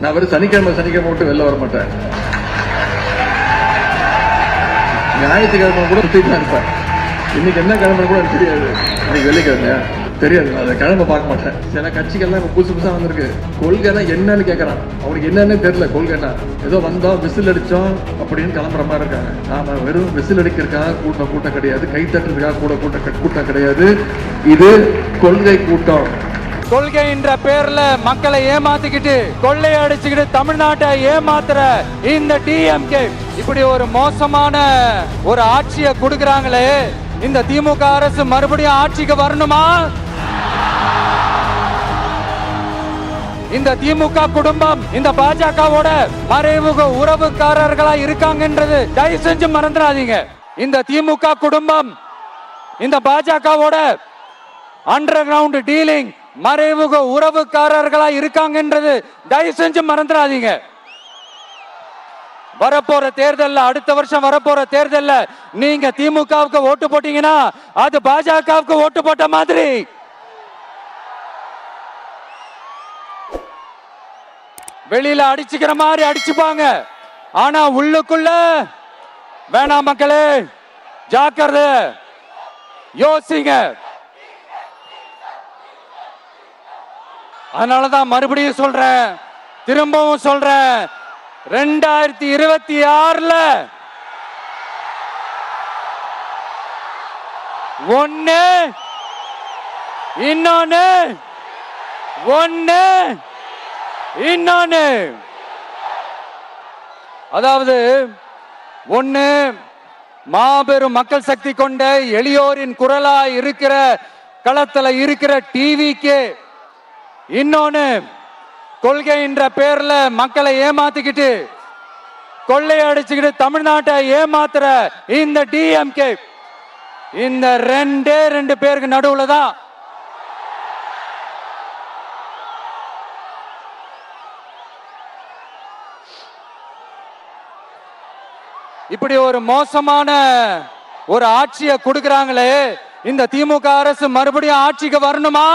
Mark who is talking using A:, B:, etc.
A: நான் வெறும் சனிக்கிழமை விட்டு வெளில வர மாட்டேன். ஞாயிற்றுக்கிழமை கூட சுத்திட்டு தான் இருப்பேன். இன்னைக்கு என்ன கிழமை கூட எனக்கு தெரியாது. இன்னைக்கு வெள்ளிக்கிழமையா தெரியாது. நான் அதை கிழமை பார்க்க மாட்டேன். சில கட்சிகள்லாம் இப்போ புதுசா வந்திருக்கு. கொள்கைனா என்னன்னு கேட்கறான். அவனுக்கு என்னன்னு தெரியல. கொள்கைனா ஏதோ வந்தோம் விசில் அடிச்சோம் அப்படின்னு கிளம்புற மாதிரி இருக்காங்க. நாம வெறும் விசில் அடிக்கிறதுக்காக கூட்டம் கிடையாது. கை தட்டுறதுக்காக கூட்டம் கிடையாது. இது கொள்கை கூட்டம்.
B: கொள்கை என்ற பேர்ல மக்களை ஏமாத்திக்கிட்டு கொள்ளை அடிச்சுக்கிட்டு தமிழ்நாட்டை ஏமாத்துற இந்த டிஎம்கே இப்படி ஒரு மோசமான ஒரு ஆட்சியை கொடுக்கறாங்களே, இந்த திமுக அரசு மறுபடியும் ஆட்சிக்கு வரணுமா? இந்த திமுக குடும்பம் இந்த பாஜகவோட மறைமுக உறவுக்காரர்களா இருக்காங்கன்றது தயவு செஞ்சு மறந்துடாதீங்க. இந்த திமுக குடும்பம் இந்த பாஜகவோட அண்டர் கிரவுண்ட் டீலிங் மறைமுக உறவுக்காரர்களா இருக்காங்கன்றது தயவு செஞ்சு மறந்துடாதீங்க. வரப்போற தேர்தல்ல அடுத்த வருஷம் வரப்போற தேர்தல்ல நீங்க திமுகவுக்கு ஓட்டு போட்டீங்கன்னா அது பாஜகவுக்கு ஓட்டு போட்ட மாதிரி. வெளியில அடிச்சுக்கிற மாதிரி அடிச்சுப்பாங்க, ஆனா உள்ளுக்குள்ள வேணாம் மக்களே, ஜாக்கிரதை, யோசிங்க. அதனாலதான் மறுபடியும் சொல்றேன், திரும்பவும் சொல்றேன், 2026ல ஒண்ணு இன்னொன்னு அதாவது ஒண்ணு மாபெரும் மக்கள் சக்தி கொண்ட எளியோரின் குரலா இருக்கிற களத்துல இருக்கிற டிவிக்கு, இன்னொன்னு கொள்கை என்ற பேர்ல மக்களை ஏமாத்திக்கிட்டு கொள்ளையடிச்சுக்கிட்டு தமிழ்நாட்டை ஏமாத்துற இந்த டிஎம்கே. இந்த ரெண்டு பேருக்கு நடுவுல தான் இப்படி ஒரு மோசமான ஒரு ஆட்சியை கொடுக்கறாங்களே, இந்த திமுக அரசு மறுபடியும் ஆட்சிக்கு வரணுமா?